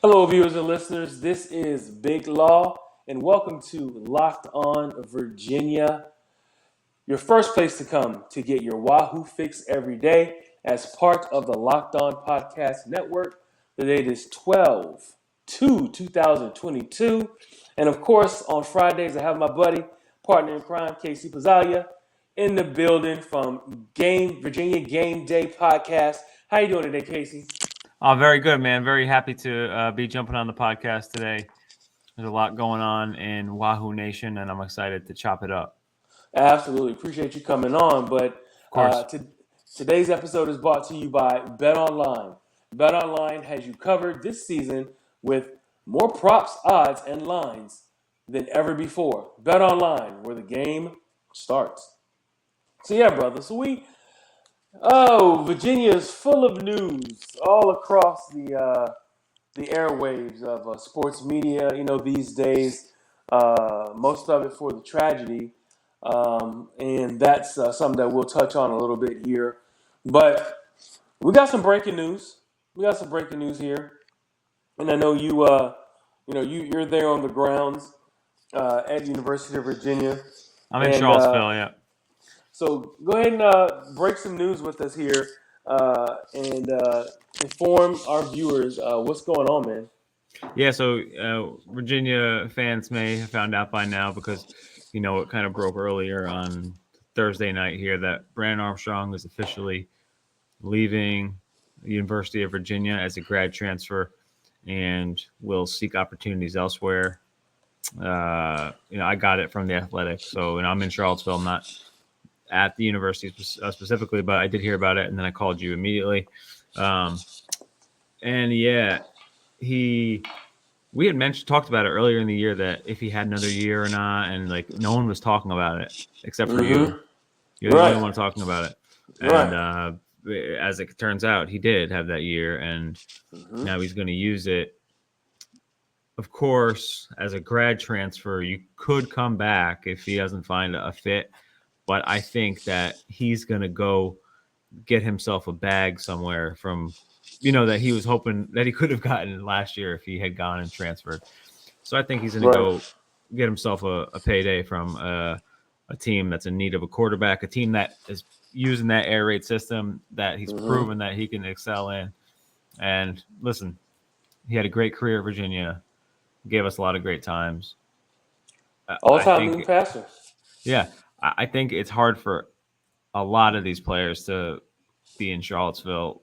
Hello, viewers and listeners. This is Big Law, and welcome to Locked On Virginia, your first place to come to get your Wahoo fix every day as part of the Locked On Podcast Network. The date is 12/2/2022. And of course, on Fridays, I have my buddy, partner in crime, Casey Pazzalia, in the building from Virginia Gameday Podcast. How you doing today, Casey? Oh, very good, man. Very happy to be jumping on the podcast today. There's a lot going on in Wahoo Nation, and I'm excited to chop it up. Absolutely. Appreciate you coming on. But Of course. today's episode is brought to you by BetOnline. BetOnline has you covered this season with more props, odds, and lines than ever before. BetOnline, where the game starts. So yeah, brother. Virginia is full of news all across the airwaves of sports media. You know, these days, most of it for the tragedy, and that's something that we'll touch on a little bit here. But we got some breaking news. Here, and I know you're there on the grounds at the University of Virginia. I'm in Charlottesville, yeah. So go ahead and break some news with us here and inform our viewers what's going on, man. Yeah, so Virginia fans may have found out by now because, it kind of broke earlier on Thursday night here that Brennan Armstrong is officially leaving the University of Virginia as a grad transfer and will seek opportunities elsewhere. I got it from The Athletic. So, I'm in Charlottesville, not at the university specifically, but I did hear about it, and then I called you immediately. We had talked about it earlier in the year that if he had another year or not, and no one was talking about it except for you. You're the only one talking about it. And as it turns out, he did have that year, and now he's going to use it. Of course, as a grad transfer, you could come back if he doesn't find a fit. But I think that he's going to go get himself a bag somewhere from, that he was hoping that he could have gotten last year if he had gone and transferred. So I think he's going to go get himself a payday from a team that's in need of a quarterback, a team that is using that air raid system that he's proven that he can excel in. And listen, he had a great career at Virginia, gave us a lot of great times. All-time leading passer. Yeah. I think it's hard for a lot of these players to be in Charlottesville.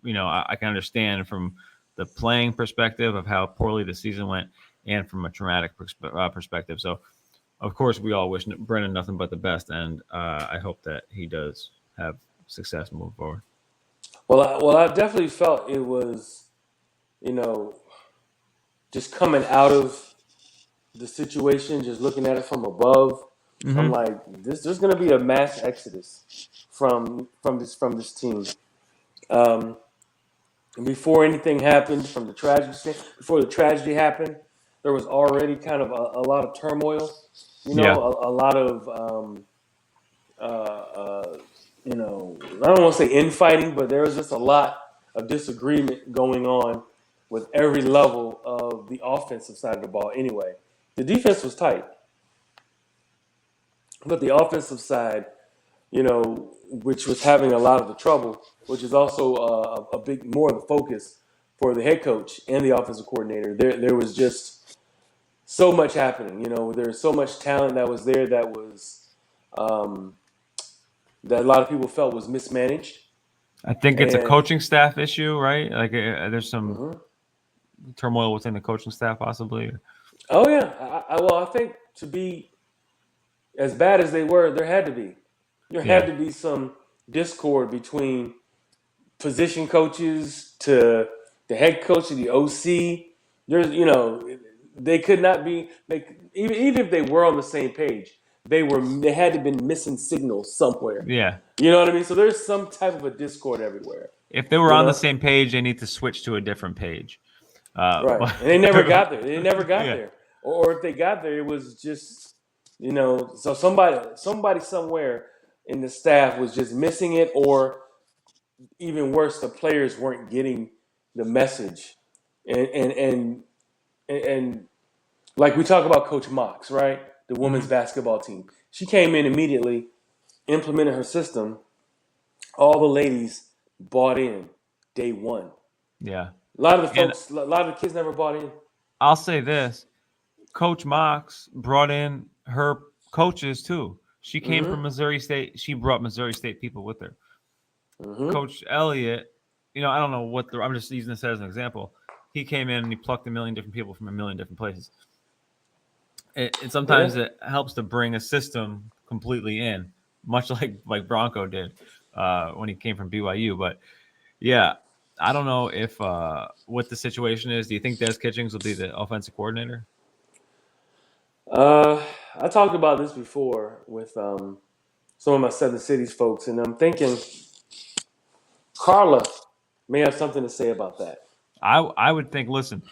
I can understand from the playing perspective of how poorly the season went and from a traumatic perspective. So, of course, we all wish Brennan nothing but the best, and I hope that he does have success moving forward. Well, I definitely felt it was, just coming out of the situation, just looking at it from above. Mm-hmm. I'm like, there's going to be a mass exodus from this team. Before anything happened, before the tragedy happened, there was already kind of a lot of turmoil. A lot of I don't want to say infighting, but there was just a lot of disagreement going on with every level of the offensive side of the ball. Anyway, the defense was tight. But the offensive side, which was having a lot of the trouble, which is also a big more of the focus for the head coach and the offensive coordinator. There was just so much happening. There's so much talent that was there that was that a lot of people felt was mismanaged. I think it's a coaching staff issue, right? There's some turmoil within the coaching staff, possibly. Oh yeah. I think to be as bad as they were, there had to be. There had to be some discord between position coaches to the head coach to the OC. There's, they could not be. Even if they were on the same page, they had to have been missing signals somewhere. Yeah. You know what I mean? So there's some type of a discord everywhere. If they were on the same page, they need to switch to a different page. Right. And they never got there. There. Or if they got there, it was just. So somebody somewhere in the staff was just missing it, or even worse, the players weren't getting the message and like we talk about Coach Mox, right? The women's basketball team. She came in immediately, implemented her system. All the ladies bought in day one. Yeah. A lot of the kids never bought in. I'll say this. Coach Mox brought in her coaches too. She came from Missouri State. She brought Missouri State people with her. Coach Elliott, I don't know I'm just using this as an example. He came in and he plucked a million different people from a million different places. And sometimes it helps to bring a system completely in, much like Bronco did when he came from BYU. But yeah, I don't know if what the situation is. Do you think Des Kitchings will be the offensive coordinator? I talked about this before with some of my Seven Cities folks, and I'm thinking Carla may have something to say about that. I would think, listen,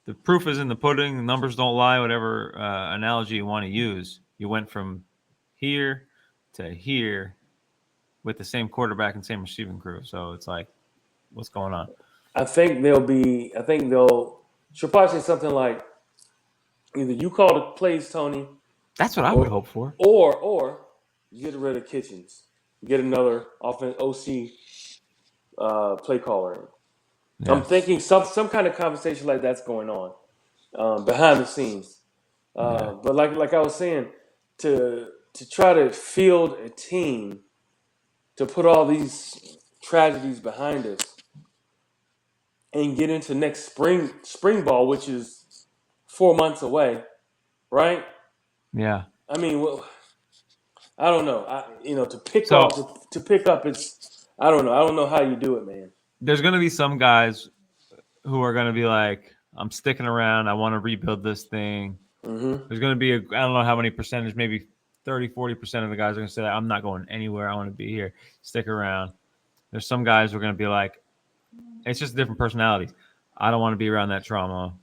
the proof is in the pudding. The numbers don't lie, whatever analogy you want to use. You went from here to here with the same quarterback and same receiving crew. So it's like, what's going on? I think she'll probably say something like, either you call the plays, Tony. That's what I would hope for. Or you get rid of Kitchens. Get another OC play caller. Yeah. I'm thinking some kind of conversation like that's going on behind the scenes. But like I was saying, to try to field a team to put all these tragedies behind us and get into next spring ball, which is 4 months away, right? Yeah. I mean, I don't know. To pick up, it's I don't know. I don't know how you do it, man. There's going to be some guys who are going to be like, I'm sticking around. I want to rebuild this thing. There's going to be I don't know how many percentage, maybe 30, 40% of the guys are going to say, I'm not going anywhere. I want to be here. Stick around. There's some guys who are going to be like, it's just different personalities. I don't want to be around that trauma.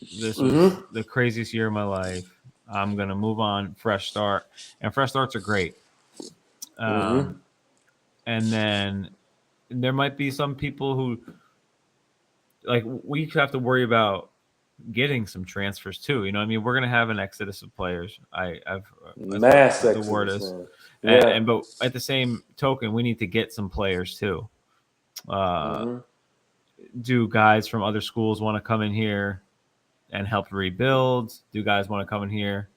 This was the craziest year of my life. I'm going to move on, fresh start. And fresh starts are great. And then there might be some people who, like, we have to worry about getting some transfers too. We're going to have an exodus of players. I've mass exodus. The word is. Yeah. But at the same token, we need to get some players too. Do guys from other schools want to come in here and help rebuild? Do guys want to come in here,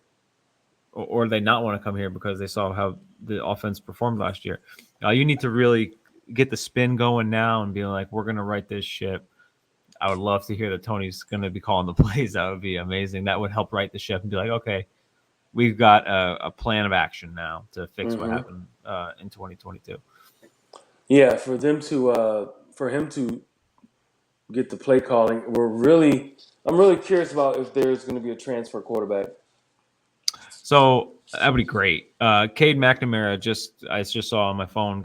or do they not want to come here because they saw how the offense performed last year? You need to really get the spin going now and be like, we're going to right this ship. I would love to hear that Tony's going to be calling the plays. That would be amazing. That would help right the ship and be like, okay, we've got a plan of action now to fix what happened in 2022. Yeah, for him to get the play calling, I'm really curious about if there's going to be a transfer quarterback. So that would be great. Cade McNamara I just saw on my phone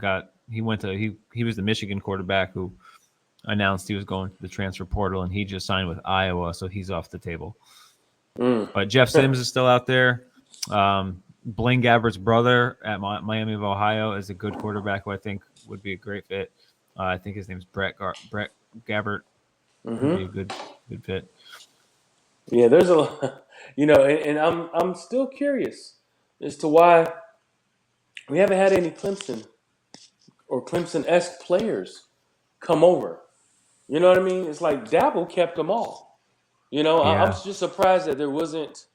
he was the Michigan quarterback who announced he was going to the transfer portal, and he just signed with Iowa, so he's off the table. But Jeff Sims is still out there. Blaine Gabbert's brother at Miami of Ohio is a good quarterback who I think would be a great fit. I think his name's Brett Gabbert. Would be a good fit. Yeah, there's and I'm still curious as to why we haven't had any Clemson or Clemson-esque players come over. You know what I mean? It's like Dabble kept them all. I'm just surprised that there wasn't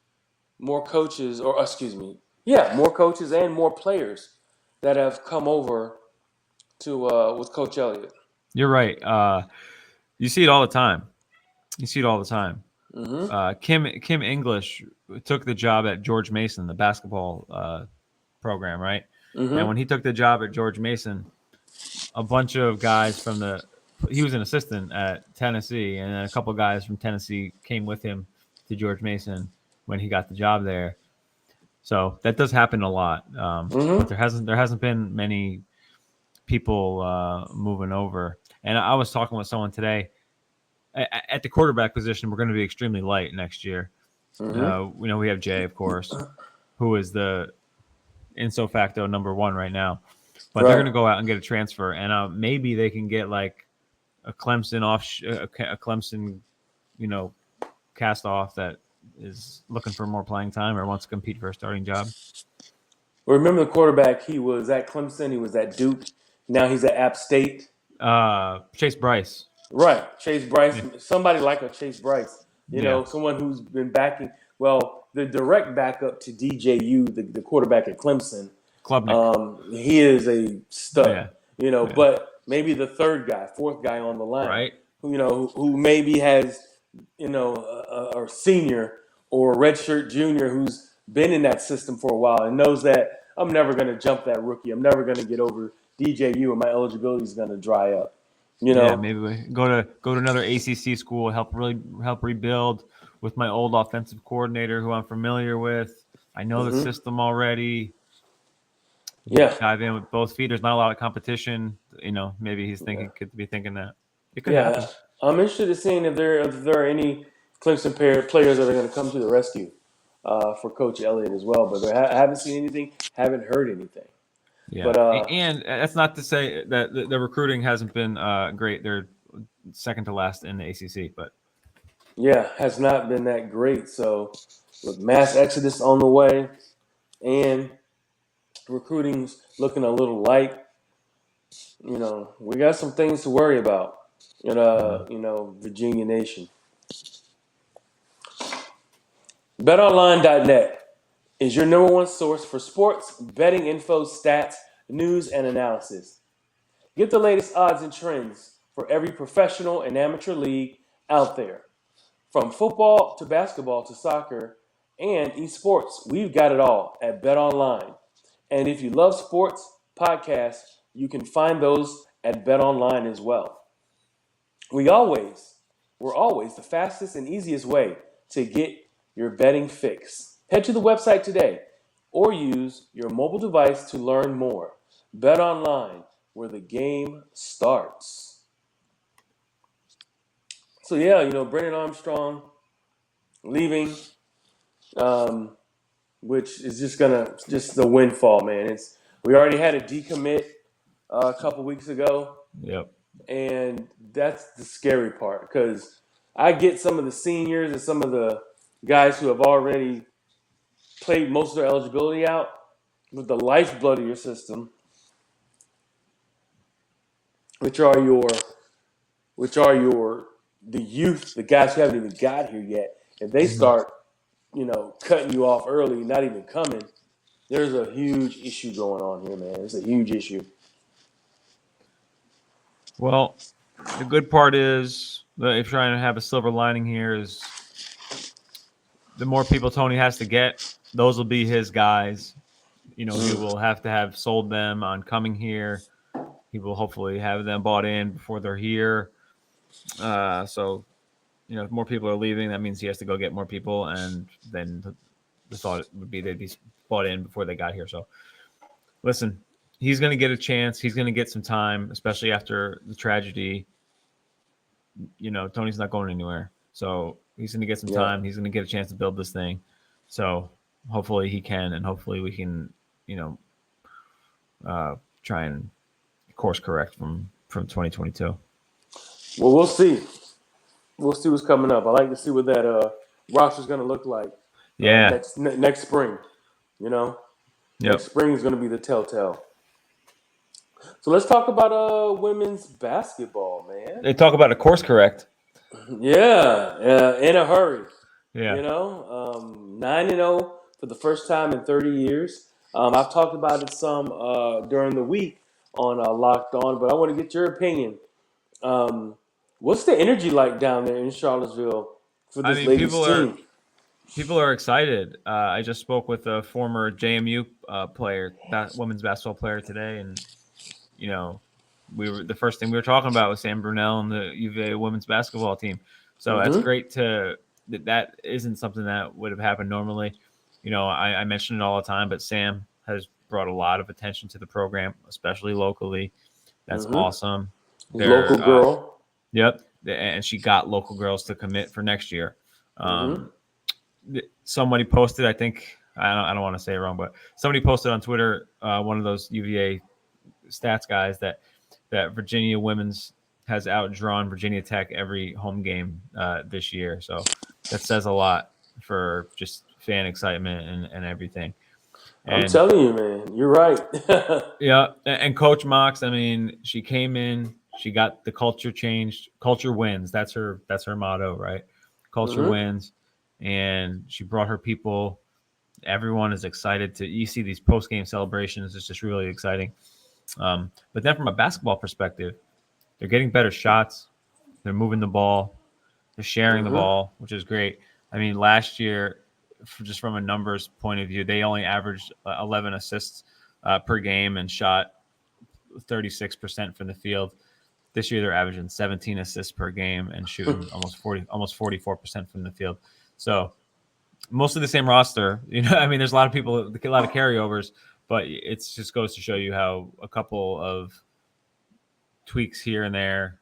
more coaches, more coaches and more players that have come over to with Coach Elliott. You're right. You see it all the time. Kim English took the job at George Mason, the basketball program, right? And when he took the job at George Mason, a bunch of guys he was an assistant at Tennessee, and then a couple of guys from Tennessee came with him to George Mason when he got the job there. So that does happen a lot. But there hasn't been many people moving over. And I was talking with someone today. At the quarterback position, we're going to be extremely light next year. We have Jay, of course, who is the ipso facto number one right now. But they're going to go out and get a transfer, and maybe they can get like a Clemson cast off that is looking for more playing time or wants to compete for a starting job? Well, remember the quarterback? He was at Clemson. He was at Duke. Now he's at App State. Chase Bryce. Right, Chase Bryce. Yeah. Somebody like a Chase Bryce. Someone who's been backing. Well, the direct backup to DJU, the quarterback at Clemson. Klubnik. He is a stud. Yeah. But maybe the fourth guy on the line, Right? Who maybe has, a senior or a redshirt junior who's been in that system for a while and knows that I'm never going to jump that rookie. I'm never going to get over DJU, and my eligibility is going to dry up. Yeah, maybe we go to another ACC school, help rebuild with my old offensive coordinator who I'm familiar with. I know the system already. Yeah, dive in with both feet. There's not a lot of competition. Maybe he's could be thinking that it could happen. I'm interested in seeing if there are any Clemson players that are going to come to the rescue for Coach Elliott as well. But I haven't seen anything, haven't heard anything. Yeah, but, and that's not to say that the recruiting hasn't been great. They're second to last in the ACC, but has not been that great. So with mass exodus on the way and recruiting's looking a little light, we got some things to worry about in Virginia Nation. BetOnline.net is your number one source for sports, betting info, stats, news, and analysis. Get the latest odds and trends for every professional and amateur league out there. From football to basketball to soccer and esports, we've got it all at BetOnline. And if you love sports podcasts, you can find those at BetOnline as well. We're always the fastest and easiest way to get your betting fix. Head to the website today or use your mobile device to learn more. BetOnline, where the game starts. So Brennan Armstrong leaving, which is just the windfall, man. We already had a decommit a couple weeks ago. Yep. And that's the scary part, because I get some of the seniors and some of the guys who have already played most of their eligibility out, with the lifeblood of your system, which are the youth, the guys who haven't even got here yet. If they start, cutting you off early, not even coming, there's a huge issue going on here, man. It's a huge issue. Well, the good part is, if trying to have a silver lining here, is the more people Tony has to get, those will be his guys. He will have to have sold them on coming here. He will hopefully have them bought in before they're here. So, if more people are leaving, that means he has to go get more people. And then the thought would be they'd be bought in before they got here. So, listen, he's going to get a chance. He's going to get some time, especially after the tragedy. Tony's not going anywhere. So he's going to get some time. He's going to get a chance to build this thing. So hopefully he can, and hopefully we can, try and course correct from 2022. Well, we'll see. We'll see what's coming up. I like to see what that roster's going to look like. Yeah. Next spring, Next spring is going to be the telltale. So let's talk about women's basketball, man. They talk about a course correct. Yeah, in a hurry. Yeah. 9-0 for the first time in 30 years. I've talked about it some during the week on Locked On, but I want to get your opinion. What's the energy like down there in Charlottesville for this ladies team? People are excited. I just spoke with a former JMU player, women's basketball player today, and the first thing we were talking about was Sam Brunell and the UVA women's basketball team. So that's great that isn't something that would have happened normally. I mention it all the time, but Sam has brought a lot of attention to the program, especially locally. That's awesome. Local girl. Yep. And she got local girls to commit for next year. Somebody posted, I think, I don't want to say it wrong, but somebody posted on Twitter, one of those UVA stats guys, that Virginia women's has outdrawn Virginia Tech every home game this year. So that says a lot for just fan excitement and everything. I'm And telling you, man, you're right. yeah, and Coach Mox, I mean, she came in, she got the culture changed. Culture wins. That's her motto, right? Culture Mm-hmm. wins. And she brought her people. Everyone is excited to you see these post-game celebrations. It's just really exciting. But then from a basketball perspective, they're getting better shots. They're moving the ball. They're sharing the Mm-hmm. ball, which is great. I mean, last year, just from a numbers point of view, they only averaged 11 assists per game and shot 36% from the field. This year, they're averaging 17 assists per game and shooting almost 44% from the field. So mostly the same roster. I mean, there's a lot of people, a lot of carryovers, but it just goes to show you how a couple of tweaks here and there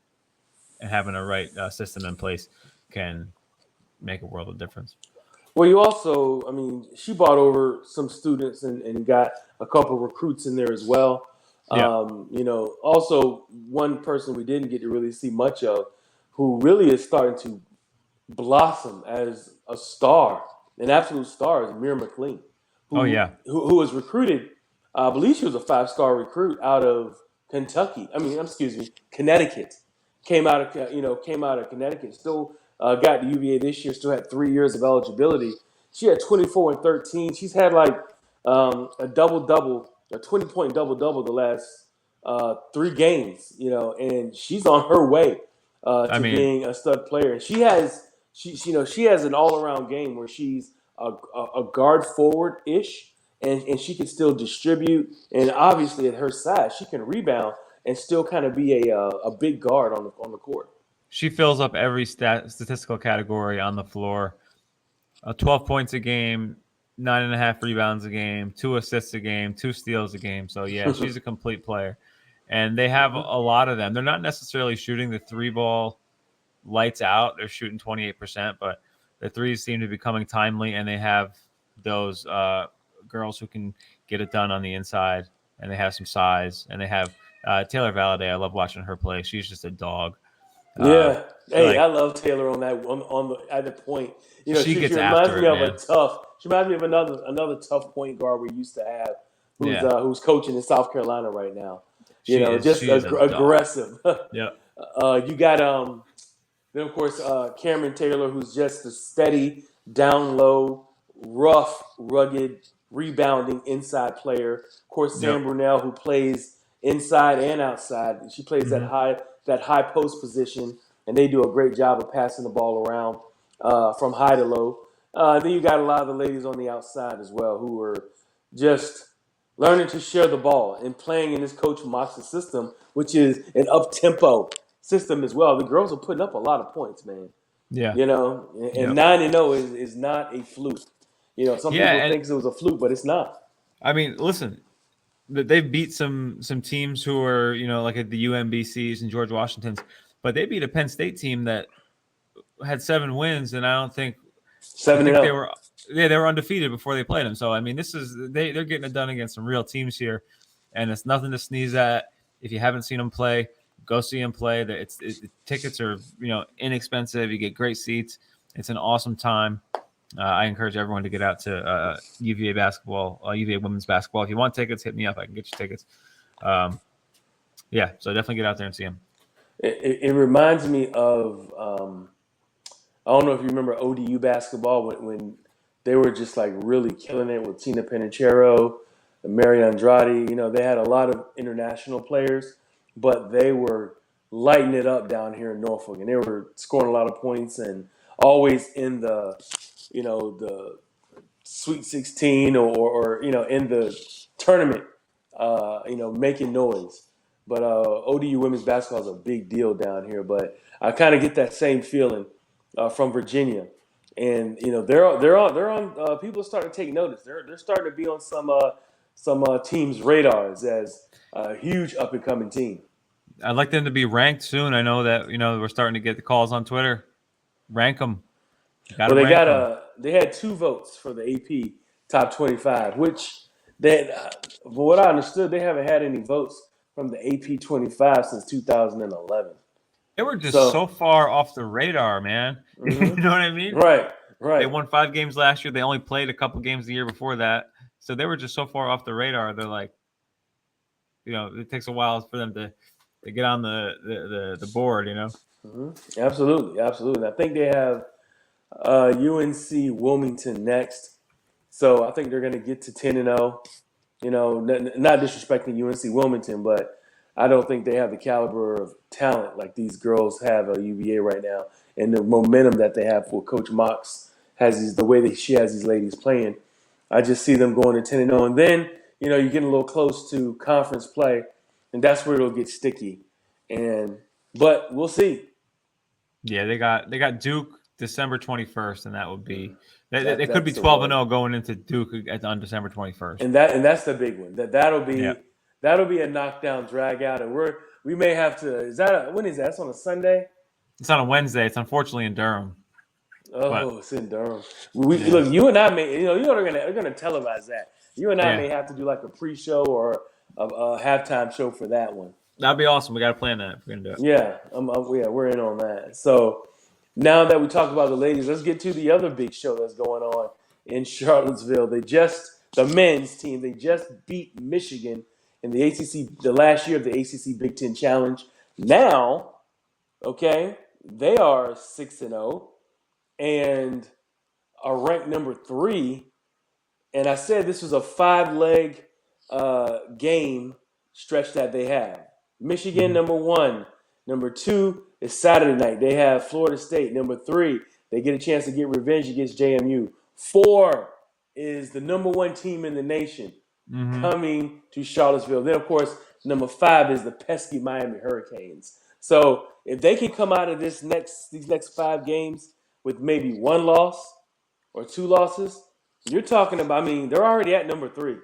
and having a right system in place can make a world of difference. Well, you also, I mean, she brought over some students and got a couple of recruits in there as well. Yeah. Also one person we didn't get to really see much of, who really is starting to blossom as a star, an absolute star, is Mira McLean, Oh, yeah. who was recruited. I believe she was a 5-star recruit out of Kentucky. Connecticut. Came out of Connecticut. Still got to UVA this year. Still had 3 years of eligibility. She had 24 and 13. She's had like a double-double, a 20-point double-double the last 3 games. And she's on her way to being a stud player. And she has an all-around game where she's a guard forward-ish, and she can still distribute. And obviously at her size, she can rebound and still kind of be a big guard on the court. She fills up every statistical category on the floor. 12 points a game, 9.5 rebounds a game, 2 assists a game, 2 steals a game. So, yeah, she's a complete player. And they have a lot of them. They're not necessarily shooting the 3-ball lights out. They're shooting 28%, but the threes seem to be coming timely, and they have those girls who can get it done on the inside, and they have some size, and they have Taylor Valladay. I love watching her play. She's just a dog. Yeah. I love Taylor on that at the point. She gets reminds after me it, of man. She reminds me of another tough point guard we used to have, who's coaching in South Carolina right now. Aggressive. Yeah. You got then of course Cameron Taylor, who's just a steady, down low, rough, rugged, rebounding inside player. Of course, Sam Brunell, who plays inside and outside. She plays that high post position, and they do a great job of passing the ball around from high to low. Then you got a lot of the ladies on the outside as well, who are just learning to share the ball and playing in this Coach Mox's system, which is an up-tempo system as well. The girls are putting up a lot of points, man. Yeah. 9-0 is not a fluke. Some people think it was a fluke, but it's not. I mean, listen, they've beat some teams who are, like at the UMBCs and George Washingtons, but they beat a Penn State team that had 7 wins, and I don't think 7-0. they were undefeated before they played them. So I mean, they're getting it done against some real teams here, and it's nothing to sneeze at. If you haven't seen them play, go see them play. Tickets are inexpensive. You get great seats. It's an awesome time. I encourage everyone to get out to UVA basketball, UVA women's basketball. If you want tickets, hit me up. I can get you tickets. So definitely get out there and see them. It reminds me of I don't know if you remember ODU basketball when they were just like really killing it with Tina Penichero and Mary Andrade. They had a lot of international players, but they were lighting it up down here in Norfolk, and they were scoring a lot of points and always in the the Sweet 16 or in the tournament, making noise. But ODU women's basketball is a big deal down here. But I kind of get that same feeling from Virginia, and they're on. People are starting to take notice. They're starting to be on some teams' radars as a huge up and coming team. I'd like them to be ranked soon. I know that we're starting to get the calls on Twitter. Rank them. They had 2 votes for the AP Top 25, which from what I understood, they haven't had any votes from the AP 25 since 2011. They were just so far off the radar, man. Mm-hmm. You know what I mean? Right. They won 5 games last year. They only played a couple games the year before that. So they were just so far off the radar. They're like, it takes a while for them to get on the board, Mm-hmm. Absolutely. And I think they have UNC Wilmington next. So I think they're going to get to 10-0. Not disrespecting UNC Wilmington, but I don't think they have the caliber of talent like these girls have at UVA right now, and the momentum that they have for Coach Mox the way that she has these ladies playing. I just see them going to 10-0, and then you're getting a little close to conference play, and that's where it'll get sticky. But we'll see. Yeah, they got Duke December 21st, and that would be they could be 12-0 going into Duke on December 21st. And that's the big one. That'll be a knockdown drag out, and we may have to. When is that? It's on a Sunday. It's on a Wednesday. It's unfortunately in Durham. It's in Durham. Look, you and I may they're gonna televise that. You and I may have to do like a pre-show or a halftime show for that one. That'd be awesome. We got to plan that if we're gonna do it. Yeah, we're in on that. So now that we talked about the ladies, let's get to the other big show that's going on in Charlottesville. The men's team, they just beat Michigan in the ACC, the last year of the ACC Big Ten Challenge. Now, they are 6-0 and are ranked number 3. And I said this was a 5-leg game stretch that they have. Michigan, number 1. Number 2 is Saturday night. They have Florida State. Number 3, they get a chance to get revenge against JMU. 4 is the number 1 team in the nation coming to Charlottesville. Then, of course, number 5 is the pesky Miami Hurricanes. So if they can come out of these next 5 games with maybe 1 loss or 2 losses, you're talking about, they're already at number 3.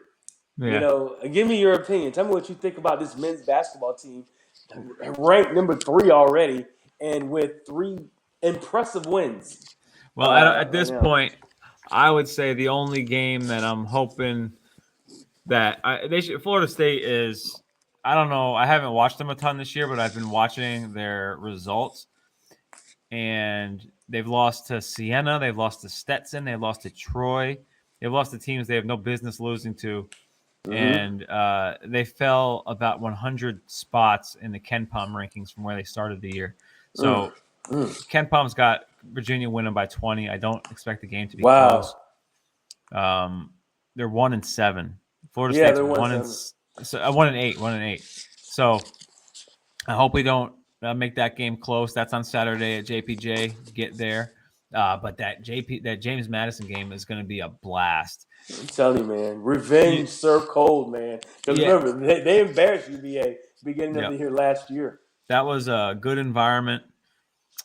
Yeah. Give me your opinion. Tell me what you think about this men's basketball team, ranked number 3 already, and with 3 impressive wins. Well, at this point, I would say the only game that I'm hoping that Florida State is, I don't know, I haven't watched them a ton this year, but I've been watching their results. And they've lost to Siena, they've lost to Stetson, they've lost to Troy, they've lost to teams they have no business losing to. And they fell about 100 spots in the KenPom rankings from where they started the year. So KenPom's got Virginia winning by 20. I don't expect the game to be close. They're 1-7. Florida State's 1-8. 1-8. So I hope we don't make that game close. That's on Saturday at JPJ. Get there. But that James Madison game is going to be a blast. I'm telling you, man. Revenge served cold, man. Because remember, they embarrassed UVA beginning of the year last year. That was a good environment.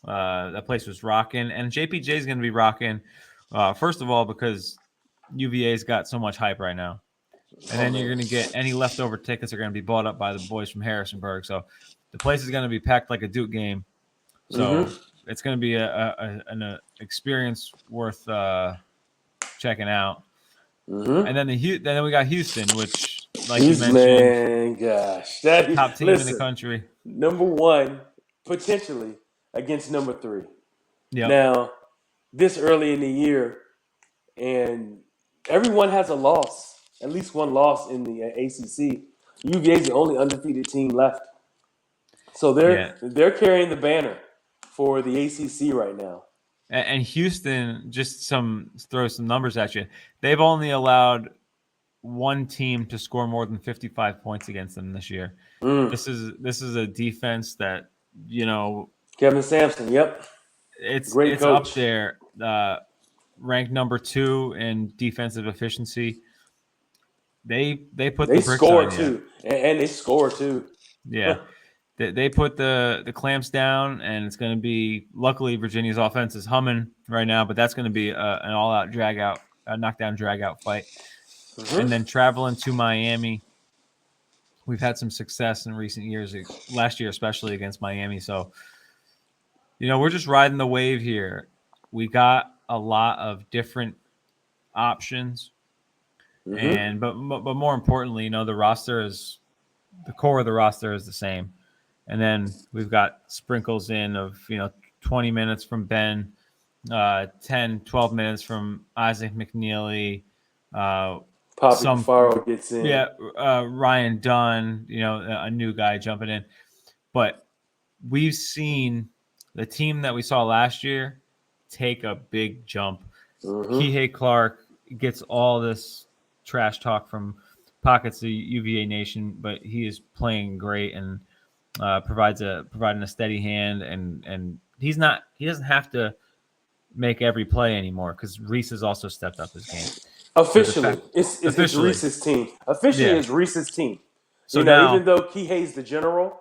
That place was rocking. And JPJ is going to be rocking, first of all, because UVA's got so much hype right now. And then you're going to get any leftover tickets are going to be bought up by the boys from Harrisonburg. So the place is going to be packed like a Duke game. So it's going to be an experience worth checking out. And then then we got Houston, which, like you mentioned, top team in the country. Number 1, potentially, against number 3. Yep. Now, this early in the year, and everyone has a loss, at least 1 loss in the ACC. UVA is the only undefeated team left. So they're carrying the banner for the ACC right now. And Houston, just throw some numbers at you. They've only allowed 1 team to score more than 55 points against them this year. This is a defense that, Kevin Sampson, yep. It's coach. Up there, ranked number 2 in defensive efficiency. They put the bricks score on too, and they score too. Yeah. They put the clamps down, and it's going to be. Luckily, Virginia's offense is humming right now, but that's going to be an all-out knockdown, drag-out fight. And then traveling to Miami, we've had some success in recent years. Last year, especially against Miami. So, we're just riding the wave here. We got a lot of different options, but more importantly, the core of the roster is the same. And then we've got sprinkles in of 20 minutes from Ben, 10, 12 minutes from Isaac McNeely. Poppy Faro gets in. Yeah, Ryan Dunn, a new guy jumping in. But we've seen the team that we saw last year take a big jump. Kihei Clark gets all this trash talk from pockets of UVA Nation, but he is playing great and providing a steady hand. And he doesn't have to make every play anymore because Reese has also stepped up his game. Officially, it's Reese's team. Officially, it's Reese's team. So now, even though Kihei's the general,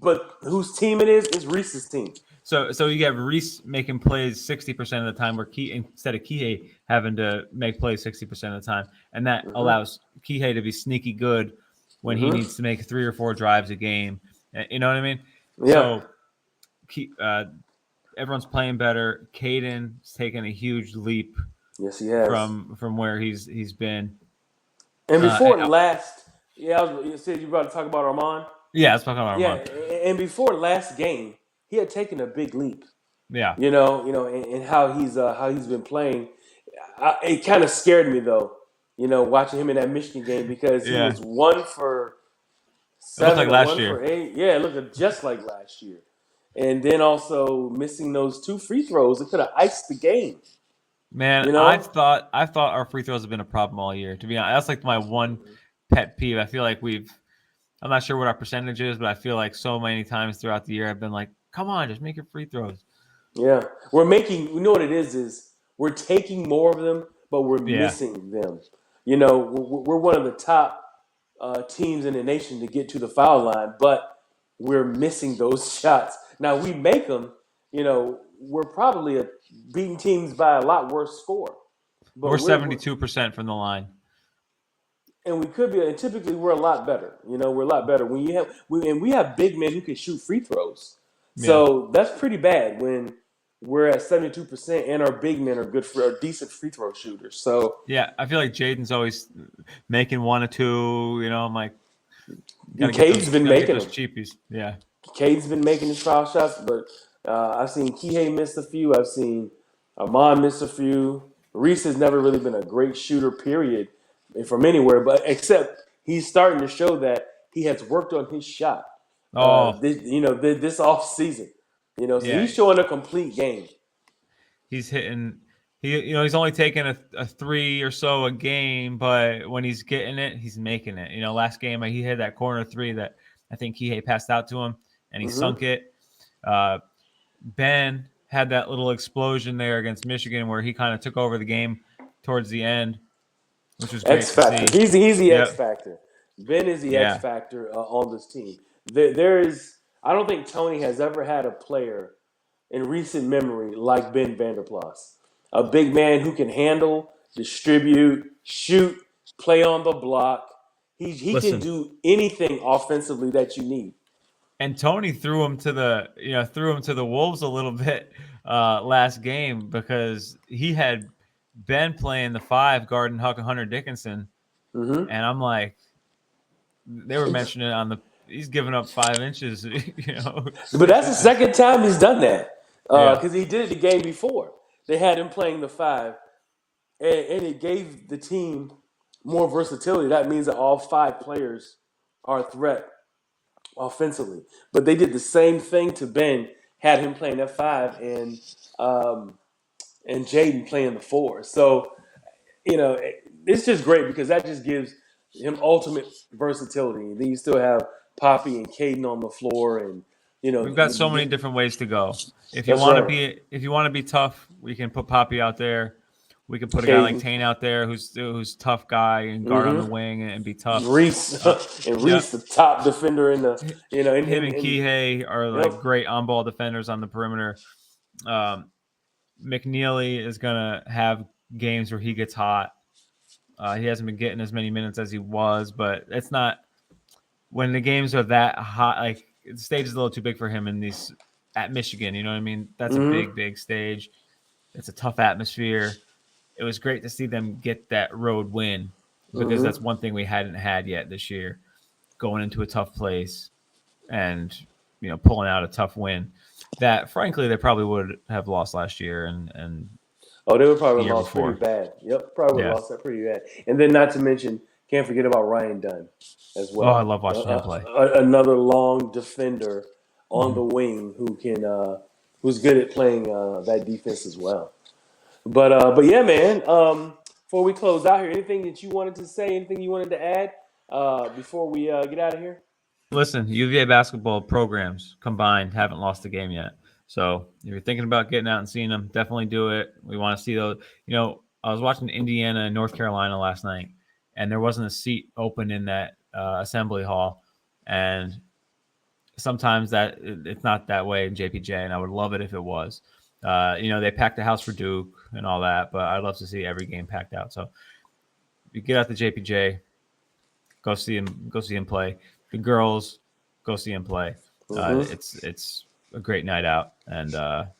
but whose team it is Reese's team. So you have Reese making plays 60% of the time, where instead of Kihei having to make plays 60% of the time, and that allows Kihei to be sneaky good when he needs to make 3 or 4 drives a game. You know what I mean? Yeah. So everyone's playing better. Caden's taken a huge leap. Yes, he has. From where he's been. And before you said you were about to talk about Armand? Yeah, let's talk about Armand. Yeah, and before last game, he had taken a big leap. Yeah. And how he's been playing. It kind of scared me though, watching him in that Michigan game because he was 1 for 7. It looked like last 1 year. for 8. Yeah, it looked just like last year. And then also missing those 2 free throws, it could have iced the game. Man, I thought our free throws have been a problem all year. To be honest, that's like my one pet peeve. I feel like I'm not sure what our percentage is, but I feel like so many times throughout the year I've been like, come on, just make your free throws. Yeah. We know what it is we're taking more of them, but we're missing them. We're one of the top teams in the nation to get to the foul line, but we're missing those shots. Now, we make them, we're probably beating teams by a lot worse score. But we're 72% from the line. And we could be, and typically we're a lot better. We're a lot better when we have big men who can shoot free throws. So that's pretty bad when we're at 72% and our big men are decent free throw shooters. So yeah, I feel like Jaden's always making 1 or 2. I'm like, Cade's been making them. Cheapies. Yeah, Cade's been making his foul shots, but I've seen Kihei miss a few. I've seen Armand miss a few. Reese has never really been a great shooter, period, from anywhere, but except he's starting to show that he has worked on his shot. This off season, so he's showing a complete game. He's hitting. He's only taking a 3 or so a game, but when he's getting it, he's making it. Last game he had that corner 3 that I think Kihei passed out to him, and he sunk it. Ben had that little explosion there against Michigan where he kind of took over the game towards the end, which was great X factor. to see. He's the X factor. Ben is the X factor on this team. I don't think Tony has ever had a player in recent memory like Ben Vanderplas. A big man who can handle, distribute, shoot, play on the block. He can do anything offensively that you need. And Tony threw him to the wolves a little bit last game because he had Ben playing the 5 guarding Hunter Dickinson, and I'm like, they were mentioning he's giving up 5 inches, But that's the second time he's done that because he did it the game before. They had him playing the 5, and it gave the team more versatility. That means that all 5 players are a threat offensively. But they did the same thing to Ben, had him playing that 5 and Jaden playing the 4. So, it's just great because that just gives him ultimate versatility. And then you still have Poppy and Caden on the floor, and we've got so many different ways to go. If you want to be tough, we can put Poppy out there. We could put a guy like Tane out there who's tough guy and guard on the wing and be tough. Reese the top defender in the him and Kihei are like great on-ball defenders on the perimeter. McNeely is gonna have games where he gets hot. He hasn't been getting as many minutes as he was, but it's not when the games are that hot. Like the stage is a little too big for him at Michigan. You know what I mean? That's a big stage. It's a tough atmosphere. It was great to see them get that road win because that's one thing we hadn't had yet this year, going into a tough place. And pulling out a tough win that, frankly, they probably would have lost last year and they would probably the have year lost before. pretty bad. Yep, probably would have lost that pretty bad. And then not to mention, can't forget about Ryan Dunn as well. Oh, I love watching him play. Another long defender on the wing who's good at playing that defense as well. But yeah, man. Before we close out here, anything that you wanted to say? Anything you wanted to add before we get out of here? Listen, UVA basketball programs combined haven't lost a game yet. So if you're thinking about getting out and seeing them, definitely do it. We want to see those. I was watching Indiana and North Carolina last night, and there wasn't a seat open in that assembly hall. And sometimes that it's not that way in JPJ, and I would love it if it was. They packed the house for Duke and all that, but I'd love to see every game packed out. So if you get out to JPJ, go see him play. The girls, go see him play. It's a great night out, and gotta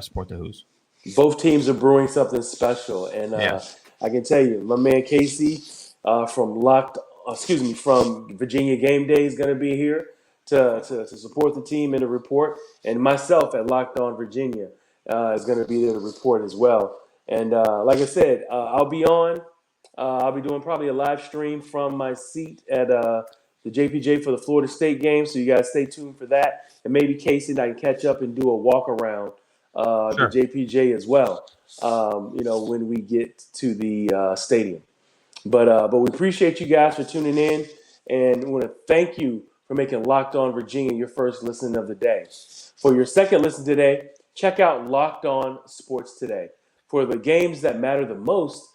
support the Hoos. Both teams are brewing something special, and I can tell you, my man Casey from Virginia Gameday is going to be here to support the team and to report, and myself at Locked On Virginia is going to be there to report as well. And like I said, I'll be on. I'll be doing probably a live stream from my seat at the JPJ for the Florida State game, so you guys stay tuned for that. And maybe Casey and I can catch up and do a walk around the JPJ as well, when we get to the stadium. But we appreciate you guys for tuning in, and we want to thank you for making Locked On Virginia your first listen of the day. For your second listen today, check out Locked On Sports Today. For the games that matter the most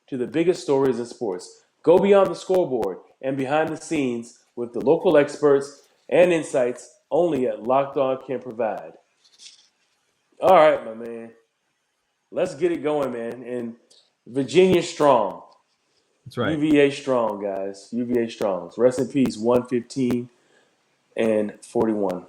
to the biggest stories in sports, go beyond the scoreboard and behind the scenes with the local experts and insights only at Locked On can provide. All right, my man. Let's get it going, man. And Virginia strong. That's right. UVA strong, guys. UVA strong. Rest in peace, 115 and 41.